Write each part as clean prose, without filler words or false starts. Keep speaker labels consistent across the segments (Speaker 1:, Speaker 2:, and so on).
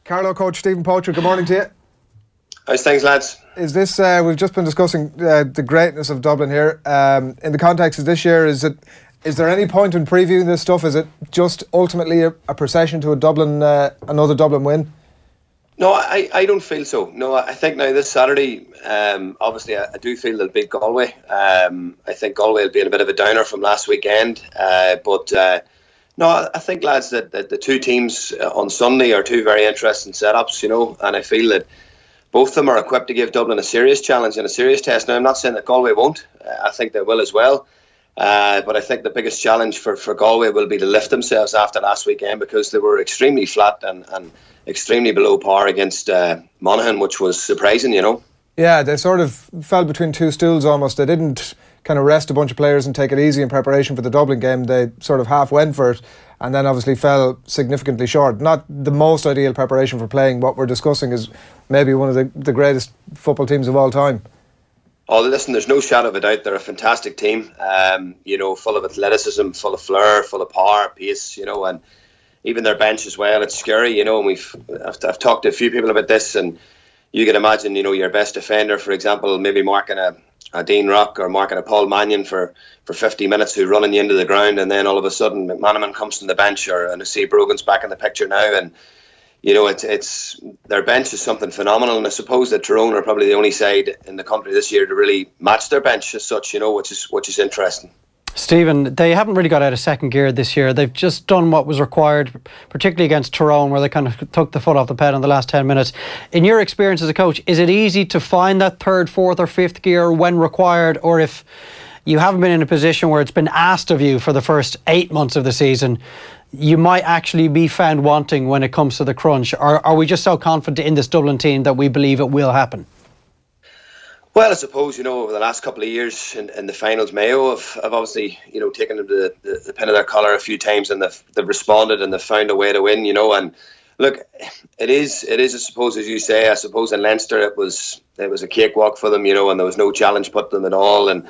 Speaker 1: Carlow coach Steven Poacher, good morning to you.
Speaker 2: How's things, lads?
Speaker 1: Is this, we've just been discussing the greatness of Dublin here. In the context of this year, is there any point in previewing this stuff? Is it just ultimately a procession to another Dublin win?
Speaker 2: No, I don't feel so. No, I think now this Saturday, obviously I do feel they'll beat Galway. I think Galway will be in a bit of a downer from last weekend. No, I think, lads, that the two teams on Sunday are two very interesting setups, and I feel that both of them are equipped to give Dublin a serious challenge and a serious test. Now, I'm not saying that Galway won't. I think they will as well. But I think the biggest challenge for Galway will be to lift themselves after last weekend, because they were extremely flat and extremely below par against Monaghan, which was surprising,
Speaker 1: Yeah, they sort of fell between two stools almost. They didn't kind of rest a bunch of players and take it easy in preparation for the Dublin game. They sort of half went for it and then obviously fell significantly short. Not the most ideal preparation for playing what we're discussing is maybe one of the greatest football teams of all time.
Speaker 2: Oh, listen, there's no shadow of a doubt they're a fantastic team, full of athleticism, full of flair, full of power, pace, and even their bench as well. It's scary, and I've talked to a few people about this, and you can imagine, your best defender, for example, maybe marking a Dean Rock or marking a Paul Mannion for 50 minutes, who running you into the ground, and then all of a sudden McManaman comes from the bench, and I see Brogan's back in the picture now, and it's their bench is something phenomenal, and I suppose that Tyrone are probably the only side in the country this year to really match their bench as such, which is interesting.
Speaker 3: Stephen, they haven't really got out of second gear this year. They've just done what was required, particularly against Tyrone, where they kind of took the foot off the pedal in the last 10 minutes. In your experience as a coach, is it easy to find that third, fourth or fifth gear when required? Or if you haven't been in a position where it's been asked of you for the first 8 months of the season, you might actually be found wanting when it comes to the crunch? Or are we just so confident in this Dublin team that we believe it will happen?
Speaker 2: Well, I suppose, over the last couple of years in the finals, Mayo have obviously, taken them to the pin of their collar a few times, and they've responded and they've found a way to win, and look, it is, I suppose, as you say, I suppose in Leinster it was a cakewalk for them, and there was no challenge put to them at all, and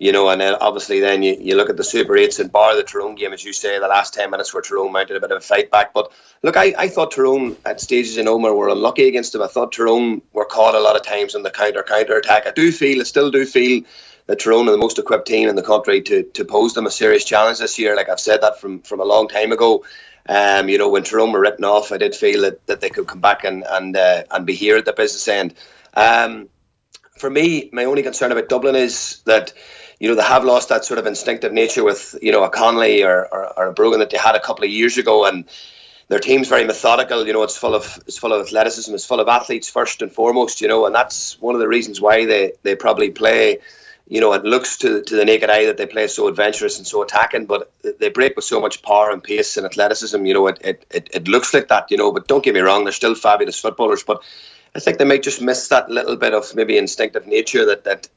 Speaker 2: and then obviously then you look at the Super 8s and bar the Tyrone game, as you say, the last 10 minutes where Tyrone mounted a bit of a fight back. But look, I thought Tyrone at stages in Omagh were unlucky against them. I thought Tyrone were caught a lot of times on the counter attack. I still do feel that Tyrone are the most equipped team in the country to pose them a serious challenge this year. Like I've said that from a long time ago. When Tyrone were written off, I did feel that they could come back and be here at the business end. For me, my only concern about Dublin is that they have lost that sort of instinctive nature with, a Connolly or a Brogan that they had a couple of years ago, and their team's very methodical. It's full of athleticism, it's full of athletes first and foremost, and that's one of the reasons why they probably play, it looks to the naked eye that they play so adventurous and so attacking, but they break with so much power and pace and athleticism. It looks like that, but don't get me wrong, they're still fabulous footballers, but I think they might just miss that little bit of maybe instinctive nature that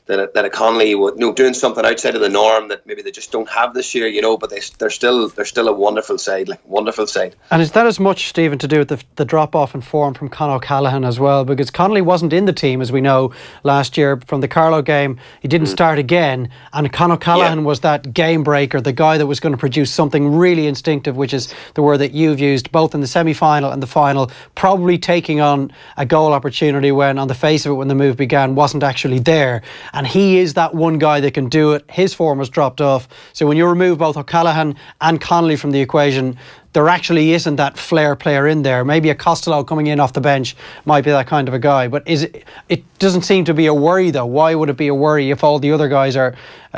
Speaker 2: a Connolly would, doing something outside of the norm that maybe they just don't have this year, but they're still a wonderful side, And is that as much, Stephen, to do with the drop off in form from Conor O'Callaghan as well? Because Connolly wasn't in the team, as we know, last year from the Carlow game. He didn't start again, and Conor O'Callaghan was that game breaker, the guy that was going to produce something really instinctive, which is the word that you've used both in the semi-final and the final, probably taking on a goal opportunity when, on the face of it, when the move began, wasn't actually there. And he is that one guy that can do it. His form has dropped off. So when you remove both O'Callaghan and Connolly from the equation, there actually isn't that flair player in there. Maybe a Costello coming in off the bench might be that kind of a guy. But it doesn't seem to be a worry, though. Why would it be a worry if all the other guys are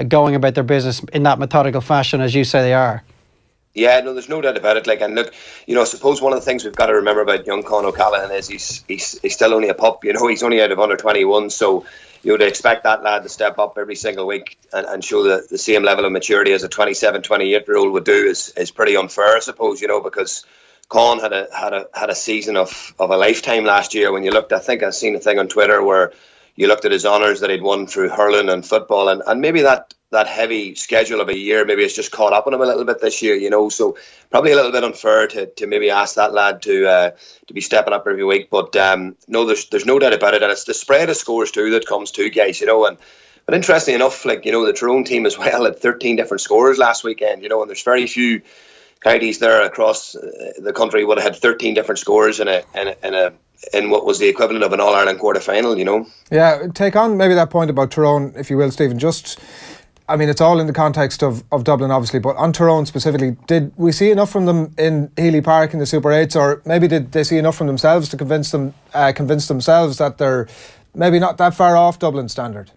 Speaker 2: going about their business in that methodical fashion, as you say they are? Yeah, no, there's no doubt about it. And look, I suppose one of the things we've got to remember about young Conor O'Callaghan is he's still only a pup. He's only out of under 21, so you would expect that lad to step up every single week and show the same level of maturity as a 27, 28-year-old would do is pretty unfair, I suppose, because Con had a season of a lifetime last year. When you looked, I think I've seen a thing on Twitter where you looked at his honours that he'd won through hurling and football, and maybe that heavy schedule of a year maybe it's just caught up on him a little bit this year, so probably a little bit unfair to maybe ask that lad to be stepping up every week. But no, there's no doubt about it, and it's the spread of scores too that comes to guys, but interestingly enough, the Tyrone team as well had 13 different scorers last weekend, and there's very few counties there across the country would have had 13 different scores in what was the equivalent of an All-Ireland quarter-final, you know.
Speaker 1: Yeah, take on maybe that point about Tyrone, if you will, Stephen. Just, I mean, it's all in the context of Dublin, obviously, but on Tyrone specifically, did we see enough from them in Healy Park in the Super 8s, or maybe did they see enough from themselves to convince themselves that they're maybe not that far off Dublin standard?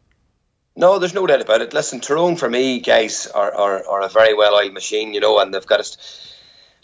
Speaker 2: No, there's no doubt about it. Listen, Tyrone, for me, guys, are a very well-oiled machine, you know, and they've got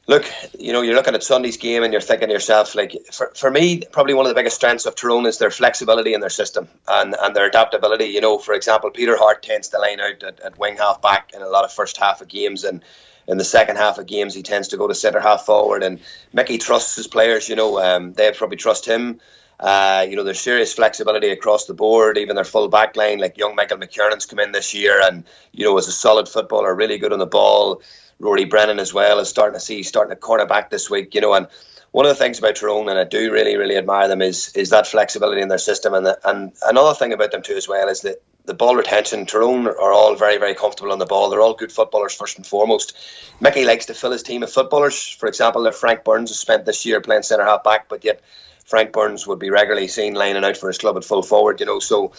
Speaker 2: look, you know, you're looking at Sunday's game and you're thinking to yourself, like, for me, probably one of the biggest strengths of Tyrone is their flexibility in their system and their adaptability. You know, for example, Peter Hart tends to line out at wing half back in a lot of first half of games, and in the second half of games he tends to go to centre half forward, and Mickey trusts his players, you know, they probably trust him. You know, there's serious flexibility across the board, even their full back line, like young Michael McKiernan's come in this year and, you know, is a solid footballer, really good on the ball. Rory Brennan as well is starting to corner back this week, you know. And one of the things about Tyrone, and I do really, really admire them, is that flexibility in their system. And another thing about them too as well is that the ball retention. Tyrone are all very, very comfortable on the ball. They're all good footballers first and foremost. Mickey likes to fill his team of footballers. For example, Frank Burns has spent this year playing centre half back, but yet Frank Burns would be regularly seen lining out for his club at full forward, you know. So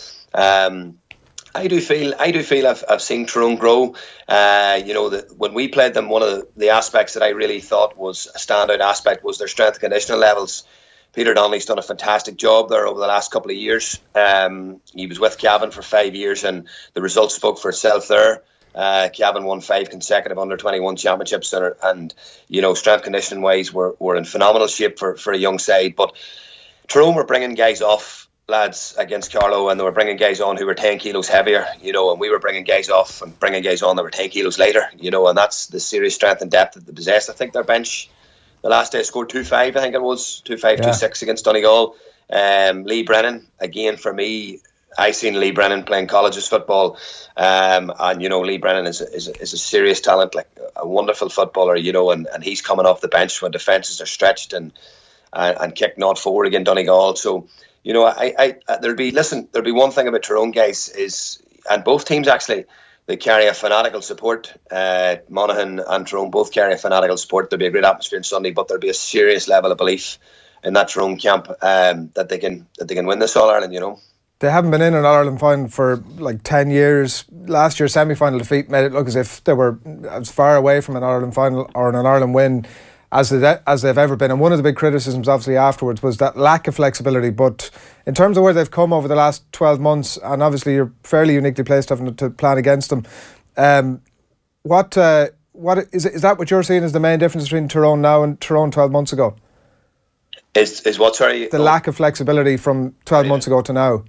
Speaker 2: I do feel I've seen Tyrone grow. You know, that when we played them, one of the aspects that I really thought was a standout aspect was their strength and conditioning levels. Peter Donnelly's done a fantastic job there over the last couple of years. He was with Cavan for 5 years, and the results spoke for itself there. Cavan won 5 consecutive under-21 championships, and you know, strength conditioning wise, we're in phenomenal shape for a young side. But Tyrone were bringing guys off, lads, against Carlow, and they were bringing guys on who were 10 kilos heavier, you know, and we were bringing guys off and bringing guys on that were 10 kilos lighter, you know, and that's the serious strength and depth that they possess. I think their bench the last day scored 2-5, I think it was 2-5, 2-6 against Donegal. Lee Brennan, again, for me, I seen Lee Brennan playing colleges football, and you know, Lee Brennan is a serious talent, like a wonderful footballer, you know, and he's coming off the bench when defences are stretched and kicked not forward again Donegal. So, you know, there'll be one thing about Tyrone, guys, is, and both teams actually, they carry a fanatical support. Monaghan and Tyrone both carry a fanatical support. There'll be a great atmosphere on Sunday, but there'll be a serious level of belief in that Tyrone camp that they can win this All Ireland, you know.
Speaker 1: They haven't been in an All-Ireland final for like 10 years. Last year's semi-final defeat made it look as if they were as far away from an All-Ireland final or an Ireland win as they've ever been. And one of the big criticisms obviously afterwards was that lack of flexibility. But in terms of where they've come over the last 12 months, and obviously you're fairly uniquely placed having to plan against them, what is that what you're seeing as the main difference between Tyrone now and Tyrone 12 months ago?
Speaker 2: Is what, sorry?
Speaker 1: The lack of flexibility from 12 months ago to now.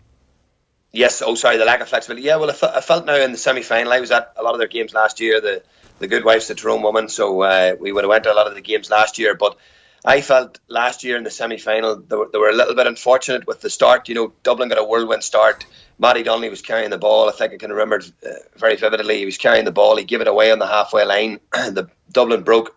Speaker 2: Yes, the lack of flexibility. Yeah, well, I felt now in the semi-final, I was at a lot of their games last year, the good wife's the Tyrone woman, so we would have went to a lot of the games last year, but I felt last year in the semi-final, they were a little bit unfortunate with the start. You know, Dublin got a whirlwind start. Matty Donnelly was carrying the ball. I think I can remember very vividly. He was carrying the ball. He gave it away on the halfway line. The Dublin broke.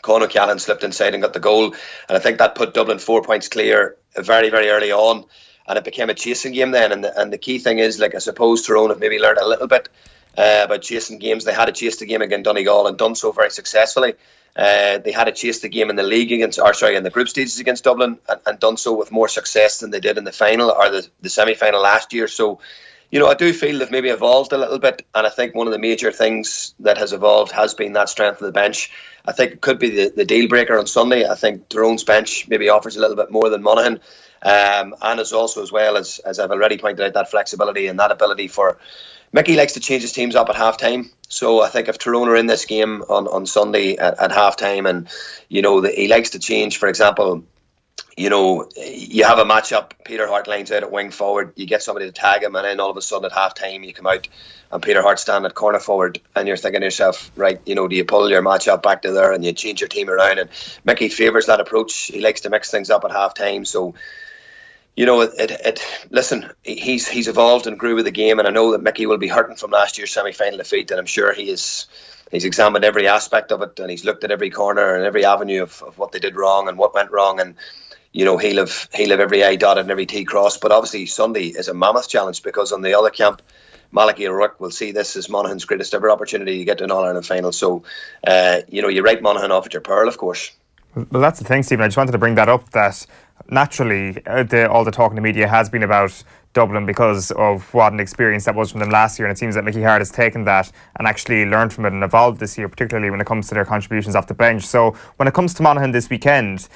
Speaker 2: Conor Callan slipped inside and got the goal, and I think that put Dublin 4 points clear very, very early on. And it became a chasing game then. And the key thing is, like, I suppose Tyrone have maybe learned a little bit about chasing games. They had to chase the game against Donegal and done so very successfully. They had to chase the game in the league in the group stages against Dublin and done so with more success than they did in the final or the semi-final last year. So, you know, I do feel they've maybe evolved a little bit. And I think one of the major things that has evolved has been that strength of the bench. I think it could be the deal breaker on Sunday. I think Tyrone's bench maybe offers a little bit more than Monaghan. And is also, as well as I've already pointed out, that flexibility and that ability for Mickey likes to change his teams up at half time. So I think if Tyrone are in this game on Sunday at half time, and you know, he likes to change, for example, you know, you have a matchup, Peter Hart lines out at wing forward, you get somebody to tag him, and then all of a sudden at half time you come out and Peter Hart stand at corner forward, and you're thinking to yourself, right, you know, do you pull your matchup back to there and you change your team around? And Mickey favours that approach. He likes to mix things up at half time. So, you know, listen, he's evolved and grew with the game, and I know that Mickey will be hurting from last year's semi-final defeat, and I'm sure he's examined every aspect of it, and he's looked at every corner and every avenue of what they did wrong and what went wrong, and you know, he'll have every I dotted and every T crossed. But obviously Sunday is a mammoth challenge, because on the other camp, Malachy O'Rourke will see this as Monaghan's greatest ever opportunity to get to an All-Ireland final. So, you write Monaghan off at your pearl, of course.
Speaker 4: Well, that's the thing, Stephen. I just wanted to bring that up, that naturally all the talk in the media has been about Dublin because of what an experience that was from them last year, and it seems that Mickey Harte has taken that and actually learned from it and evolved this year, particularly when it comes to their contributions off the bench. So when it comes to Monaghan this weekend,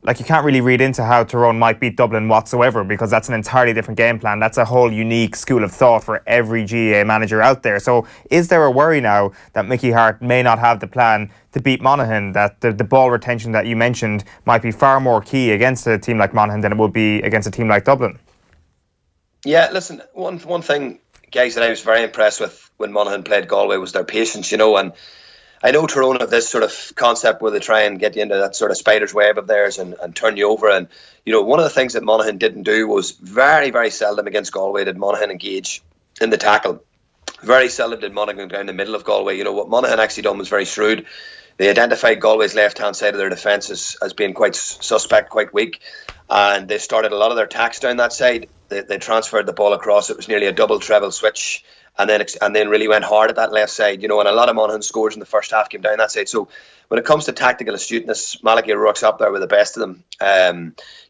Speaker 4: like, you can't really read into how Tyrone might beat Dublin whatsoever, because that's an entirely different game plan. That's a whole unique school of thought for every GAA manager out there. So is there a worry now that Mickey Harte may not have the plan to beat Monaghan, that the ball retention that you mentioned might be far more key against a team like Monaghan than it would be against a team like Dublin?
Speaker 2: Yeah, listen, one thing, guys, that I was very impressed with when Monaghan played Galway was their patience, and I know Tyrone have this sort of concept where they try and get you into that sort of spider's web of theirs and turn you over. And, one of the things that Monaghan didn't do was very, very seldom against Galway did Monaghan engage in the tackle. Very seldom did Monaghan go down the middle of Galway. What Monaghan actually done was very shrewd. They identified Galway's left-hand side of their defence as being quite suspect, quite weak. And they started a lot of their attacks down that side. They transferred the ball across. It was nearly a double treble switch. And then really went hard at that left side, and a lot of Monaghan scores in the first half came down that side. So when it comes to tactical astuteness, Malachy O'Rourke's up there with the best of them.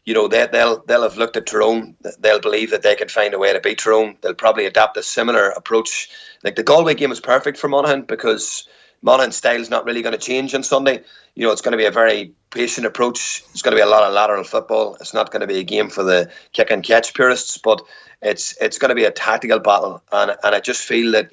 Speaker 2: They'll have looked at Tyrone. They'll believe that they can find a way to beat Tyrone. They'll probably adapt a similar approach. Like, the Galway game is perfect for Monaghan because Monaghan's style is not really going to change on Sunday. It's going to be a very patient approach. It's going to be a lot of lateral football. It's not going to be a game for the kick and catch purists, but it's going to be a tactical battle. And I just feel that,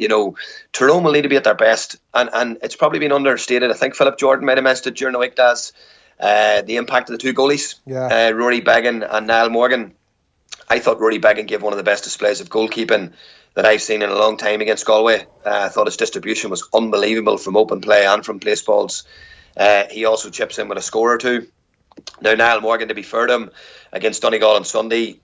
Speaker 2: Tyrone will need to be at their best. And it's probably been understated. I think Philip Jordan might have mentioned it during the week, Daz, the impact of the two goalies, Rory Beggan and Niall Morgan. I thought Rory Beggan gave one of the best displays of goalkeeping that I've seen in a long time against Galway. I thought his distribution was unbelievable from open play and from place balls. He also chips in with a score or two. Now, Niall Morgan, to be fair to him, against Donegal on Sunday,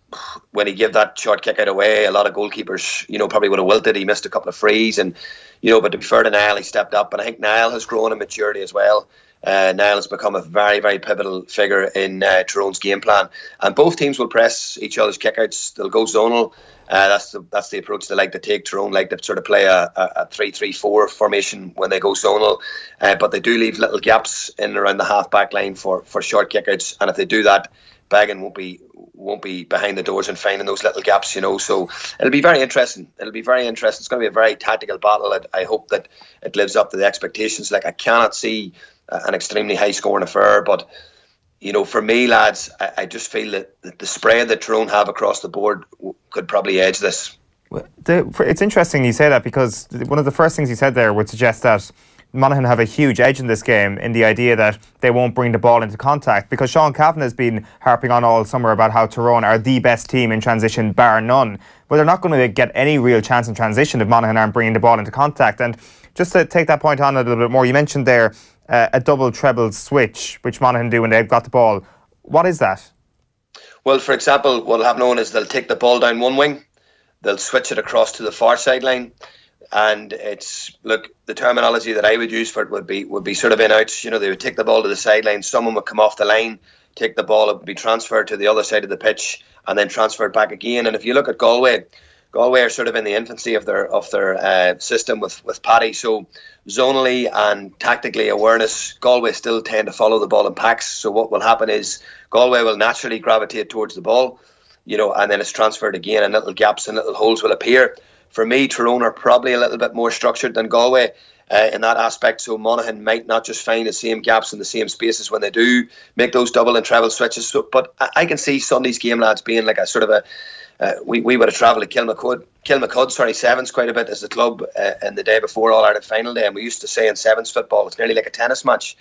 Speaker 2: when he gave that short kick out away, a lot of goalkeepers, probably would have wilted. He missed a couple of frees, and but to be fair to Niall, he stepped up, and I think Niall has grown in maturity as well. Niall has become a very, very pivotal figure in Tyrone's game plan, and both teams will press each other's kickouts. They'll go zonal. That's the approach they like to take. Tyrone like to sort of play a 3-3-4 formation when they go zonal, but they do leave little gaps in and around the half back line for short kickouts, and if they do that, Beggan won't be behind the doors and finding those little gaps, So it'll be very interesting. It's going to be a very tactical battle. I hope that it lives up to the expectations. Like, I cannot see an extremely high scoring affair, but for me, lads, I just feel that the spread that Tyrone have across the board could probably edge this.
Speaker 4: It's interesting you say that, because one of the first things you said there would suggest that Monaghan have a huge edge in this game, in the idea that they won't bring the ball into contact, because Sean Cavan has been harping on all summer about how Tyrone are the best team in transition, bar none. But they're not going to get any real chance in transition if Monaghan aren't bringing the ball into contact. And just to take that point on a little bit more, you mentioned there a double treble switch, which Monaghan do when they've got the ball. What is that?
Speaker 2: Well, for example, what'll happen is they'll take the ball down one wing, they'll switch it across to the far sideline, and the terminology that I would use for it would be sort of in outs. They would take the ball to the sideline, someone would come off the line, take the ball, it would be transferred to the other side of the pitch, and then transferred back again. And if you look at Galway are sort of in the infancy of their system with Paddy. So zonally and tactically awareness, Galway still tend to follow the ball in packs. So what will happen is Galway will naturally gravitate towards the ball, and then it's transferred again, and little gaps and little holes will appear. For me, Tyrone are probably a little bit more structured than Galway in that aspect. So Monaghan might not just find the same gaps in the same spaces when they do make those double and treble switches. But I can see Sunday's game, lads, being like a sort of we would have travelled to Kilmacud, sevens quite a bit as a club in the day before All-Ireland final day, and we used to say in sevens football it's nearly like a tennis match.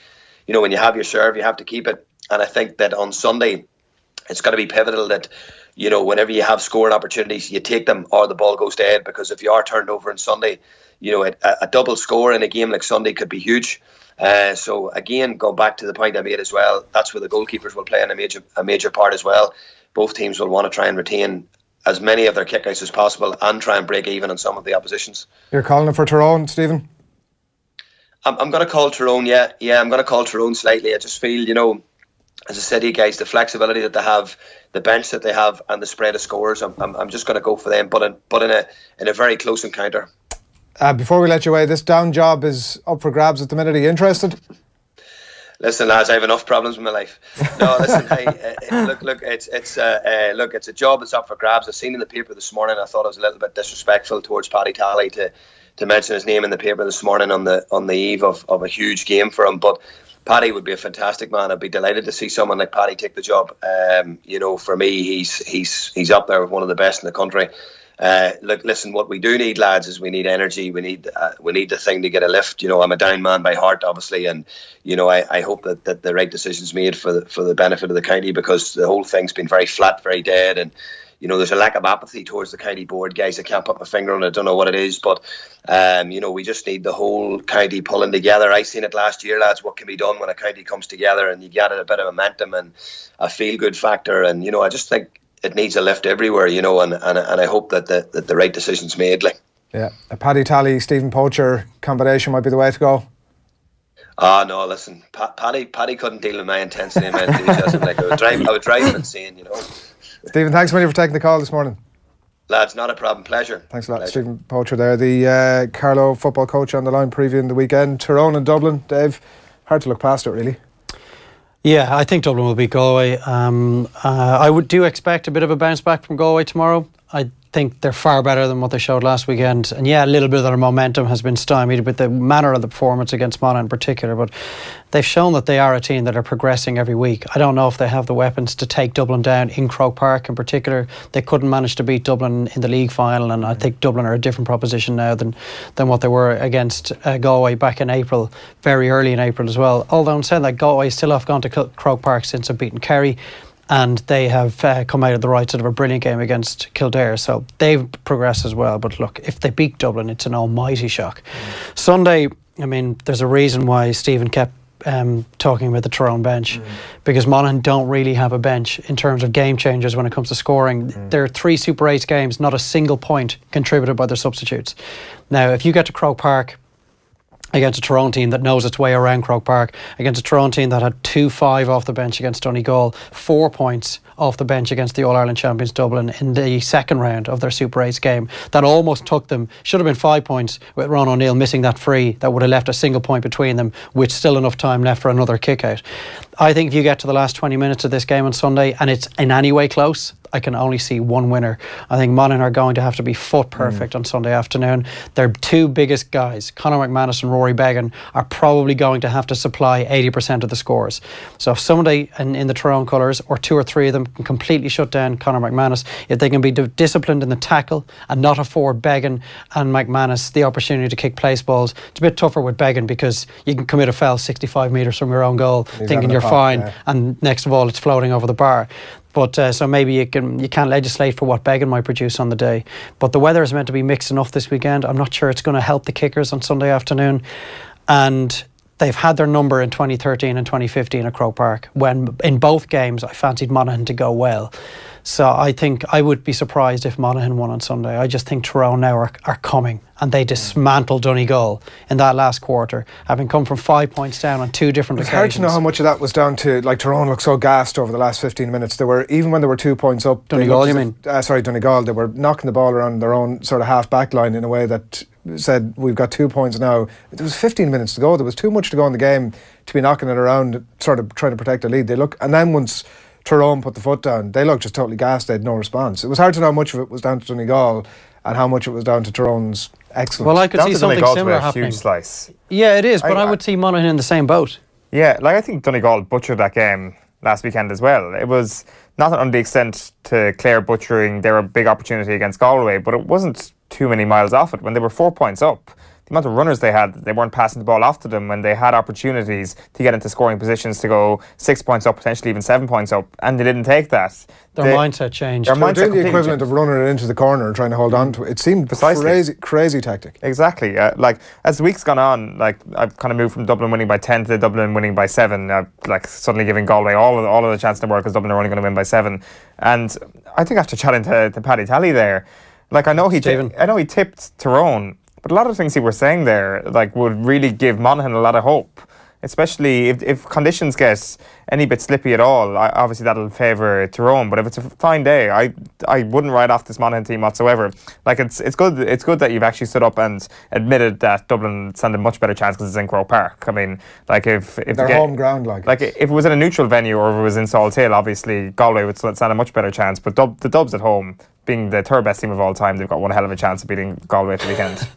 Speaker 2: When you have your serve, you have to keep it. And I think that on Sunday it's going to be pivotal that whenever you have scoring opportunities, you take them or the ball goes dead, because if you are turned over on Sunday, a double score in a game like Sunday could be huge. So again, going back to the point I made as well, that's where the goalkeepers will play a major part as well. Both teams will want to try and retain as many of their kickouts as possible and try and break even on some of the oppositions.
Speaker 1: You're calling it for Tyrone, Stephen?
Speaker 2: I'm going to call Tyrone, yeah. I'm going to call Tyrone slightly. I just feel, as I said to you guys, the flexibility that they have, the bench that they have, and the spread of scores, I'm just going to go for them, but in a very close encounter.
Speaker 1: Before we let you away, this Down job is up for grabs at the minute. Are you interested?
Speaker 2: Listen, lads, I have enough problems in my life. No, listen, look, it's a job that's up for grabs. I seen in the paper this morning. I thought it was a little bit disrespectful towards Paddy Tally to mention his name in the paper this morning on the eve of a huge game for him. But Paddy would be a fantastic man. I'd be delighted to see someone like Paddy take the job. For me, he's up there with one of the best in the country. Look, listen, what we do need, lads, is we need energy. We need the thing to get a lift. I'm a Down man by heart, obviously, and I hope that the right decision's made for the benefit of the county, because the whole thing's been very flat, very dead, and there's a lack of apathy towards the county board, guys. I can't put my finger on it. I don't know what it is, but we just need the whole county pulling together. I seen it last year, lads, what can be done when a county comes together and you get a bit of momentum and a feel-good factor, and I just think it needs a lift everywhere, and I hope that the right decision's made.
Speaker 1: Yeah, a Paddy Tally, Steven Poacher combination might be the way to go.
Speaker 2: No, listen, Paddy couldn't deal with my intensity and my enthusiasm. I would drive him insane,
Speaker 1: Stephen, thanks so much for taking the call this morning.
Speaker 2: Lads, not a problem. Pleasure.
Speaker 1: Thanks a lot.
Speaker 2: Pleasure.
Speaker 1: Steven Poacher there, the Carlow football coach, on the line previewing the weekend. Tyrone and Dublin. Dave, hard to look past it, really.
Speaker 3: Yeah, I think Dublin will beat Galway. I do expect a bit of a bounce back from Galway tomorrow. I think they're far better than what they showed last weekend. And yeah, a little bit of their momentum has been stymied with the manner of the performance against Monaghan in particular. But they've shown that they are a team that are progressing every week. I don't know if they have the weapons to take Dublin down in Croke Park in particular. They couldn't manage to beat Dublin in the league final, and I think Dublin are a different proposition now than what they were against Galway back in April, very early in April as well. Although I'm saying that Galway still have gone to Croke Park since they've beaten Kerry, and they have come out of the right side of a brilliant game against Kildare, so they've progressed as well. But look, if they beat Dublin, it's an almighty shock. Sunday, I mean, there's a reason why Stephen kept talking about the Tyrone bench, because Monaghan don't really have a bench in terms of game changers when it comes to scoring. There are 3 Super 8 games, not a single point contributed by their substitutes. Now, if you get to Croke Park against a Tyrone team that knows its way around Croke Park, against a Tyrone team that had 2-5 off the bench against Donegal, 4 points off the bench against the All-Ireland champions Dublin in the second round of their Super 8 game, that almost took them, should have been 5 points, with Ron O'Neill missing that free that would have left a single point between them, with still enough time left for another kick out. I think if you get to the last 20 minutes of this game on Sunday and it's in any way close, I can only see one winner. I think Monaghan are going to have to be foot perfect on Sunday afternoon. Their 2 biggest guys, Conor McManus and Rory Beggan, are probably going to have to supply 80% of the scores. So if somebody in the Tyrone colours, or 2 or 3 of them, can completely shut down Conor McManus, if they can be disciplined in the tackle and not afford Beggan and McManus the opportunity to kick place balls, it's a bit tougher with Beggan, because you can commit a foul 65 metres from your own goal thinking you're fine, and next of all it's floating over the bar. But so maybe you can't legislate for what Beggan might produce on the day. But the weather is meant to be mixed enough this weekend. I'm not sure it's going to help the kickers on Sunday afternoon. And they've had their number in 2013 and 2015 at Croke Park, when in both games I fancied Monaghan to go well. So I think I would be surprised if Monaghan won on Sunday. I just think Tyrone now are coming, and they dismantled Donegal in that last quarter, having come from 5 points down on 2 different occasions.
Speaker 1: It's hard to know how much of that was down to, like, Tyrone looked so gassed over the last 15 minutes. They were, even when they were 2 points up,
Speaker 3: Donegal, you mean?
Speaker 1: Donegal, they were knocking the ball around their own sort of half back line in a way that said, we've got 2 points now. There was 15 minutes to go. There was too much to go in the game to be knocking it around, sort of trying to protect the lead. And then once Tyrone put the foot down, they looked just totally gassed. They had no response. It was hard to know how much of it was down to Donegal and how much it was down to Tyrone's excellence.
Speaker 3: Well, I could see something similar happening.
Speaker 4: Huge slice.
Speaker 3: Yeah, it is, but I would see Monaghan in the same boat.
Speaker 4: Yeah, I think Donegal butchered that game last weekend as well. It was not on the extent to Clare butchering their big opportunity against Galway, but it wasn't too many miles off it. When they were 4 points up, the amount of runners they had, they weren't passing the ball off to them when they had opportunities to get into scoring positions to go 6 points up, potentially even 7 points up, and they didn't take that.
Speaker 3: Their mindset changed.
Speaker 1: They were doing the equivalent of running it into the corner and trying to hold on to it. It seemed crazy tactic.
Speaker 4: Exactly. As the week's gone on, I've kind of moved from Dublin winning by 10 to Dublin winning by 7. Suddenly giving Galway all of the chance in the world, because Dublin are only going to win by 7. And I think after chatting to Paddy Tally there, I know he tipped Tyrone, but a lot of things he was saying there would really give Monaghan a lot of hope. especially if conditions get any bit slippy at all. Obviously that'll favour Tyrone, but if it's a fine day, I wouldn't write off this Monaghan team whatsoever. Like it's good that you've actually stood up and admitted that Dublin stand a much better chance because it's in Croke Park. I mean, like if
Speaker 1: their home ground, like
Speaker 4: if it was in a neutral venue or if it was in Salt Hill, obviously Galway would stand a much better chance. But the Dubs at home, being the third best team of all time, they've got one hell of a chance of beating Galway at the weekend.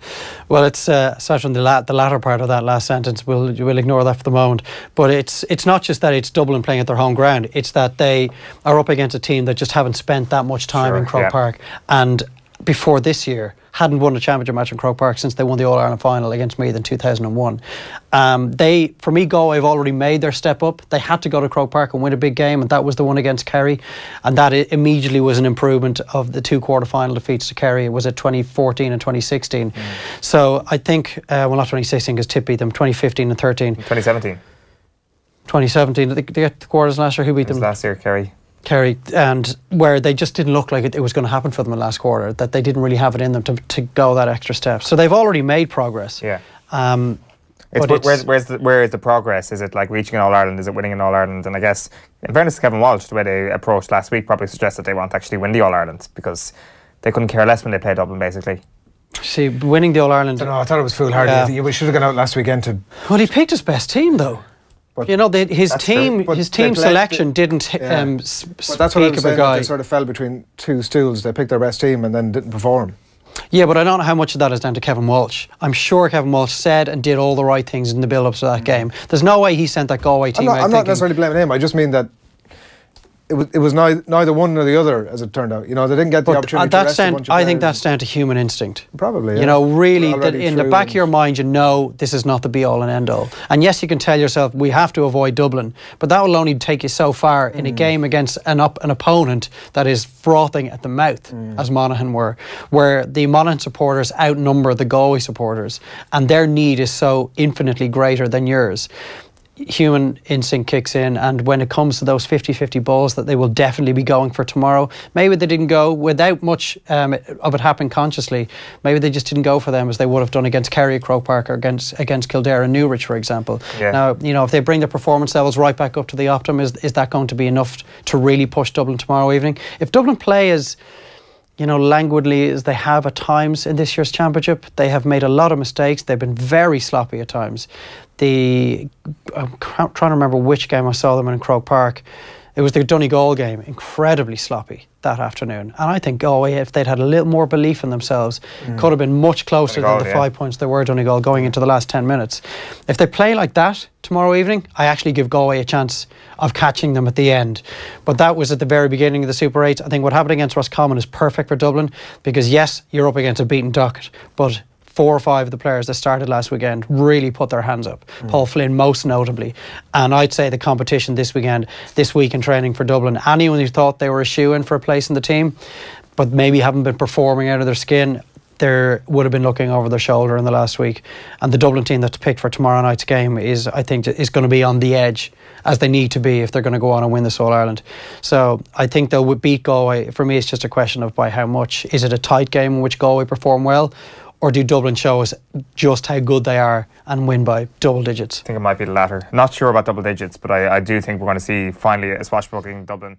Speaker 3: Well, it's aside from the latter part of that last sentence, we'll ignore that for the moment. But it's not just that it's Dublin playing at their home ground. It's that they are up against a team that just haven't spent that much time in Croke Park, and before this year hadn't won a championship match in Croke Park since they won the All-Ireland final against Meath in 2001. For me, Galway have already made their step up. They had to go to Croke Park and win a big game, and that was the one against Kerry, and that immediately was an improvement of the two quarter-final defeats to Kerry. It was at 2014 and 2016. So I think, well, not 2016 because Tip beat them, 2015 and 13.
Speaker 4: 2017.
Speaker 3: 2017, they get the quarters last year. Who beat them?
Speaker 4: Last year,
Speaker 3: Kerry, and where they just didn't look like it was going to happen for them in the last quarter, that they didn't really have it in them to go that extra step. So they've already made progress.
Speaker 4: Yeah. Where is the progress? Is it like reaching an All-Ireland? Is it winning an All-Ireland? And I guess, in fairness to Kevin Walsh, the way they approached last week probably suggests that they want to actually win the All-Ireland, because they couldn't care less when they played Dublin, basically.
Speaker 3: See, winning the All-Ireland...
Speaker 1: I thought it was foolhardy. Yeah. We should have gone out last weekend to...
Speaker 3: Well, he picked his best team, though. But his team selection didn't speak
Speaker 1: but that's what I was saying, they sort of fell between two stools. They picked their best team and then didn't perform.
Speaker 3: Yeah, but I don't know how much of that is down to Kevin Walsh. I'm sure Kevin Walsh said and did all the right things in the build-ups to that game. There's no way he sent that Galway team out.
Speaker 1: I'm not necessarily blaming him. I just mean that it was neither one nor the other, as it turned out. You know, they didn't get the opportunity to rest a bunch of players.
Speaker 3: I think that's down to human instinct.
Speaker 1: Probably, yeah.
Speaker 3: You know, really, that in the back of your mind, you know this is not the be-all and end-all. And yes, you can tell yourself, we have to avoid Dublin, but that will only take you so far in a game against an opponent that is frothing at the mouth, as Monaghan were, where the Monaghan supporters outnumber the Galway supporters, and their need is so infinitely greater than yours. Human instinct kicks in, and when it comes to those 50-50 balls that they will definitely be going for tomorrow, maybe they didn't go without much of it happening consciously. Maybe they just didn't go for them as they would have done against Kerry at Croke Park or against Kildare and Newridge, for example. Yeah. Now, you know, if they bring their performance levels right back up to the optimum, is that going to be enough to really push Dublin tomorrow evening? If Dublin play as, you know, languidly as they have at times in this year's championship, they have made a lot of mistakes. They've been very sloppy at times. I'm trying to remember which game I saw them in Croke Park. It was the Donegal game, incredibly sloppy that afternoon. And I think Galway, if they'd had a little more belief in themselves, could have been much closer than the 5 points they were Donegal going into the last 10 minutes. If they play like that tomorrow evening, I actually give Galway a chance of catching them at the end. But that was at the very beginning of the Super 8. I think what happened against Roscommon is perfect for Dublin, because yes, you're up against a beaten docket, but 4 or 5 of the players that started last weekend really put their hands up. Paul Flynn most notably. And I'd say the competition this week in training for Dublin, anyone who thought they were a shoo-in for a place in the team but maybe haven't been performing out of their skin, they would have been looking over their shoulder in the last week. And the Dublin team that's picked for tomorrow night's game is going to be on the edge, as they need to be if they're going to go on and win this All-Ireland. So I think they'll beat Galway. For me, it's just a question of by how much. Is it a tight game in which Galway perform well, or do Dublin show us just how good they are and win by double digits?
Speaker 4: I think it might be the latter. Not sure about double digits, but I do think we're going to see finally a swashbuckling Dublin.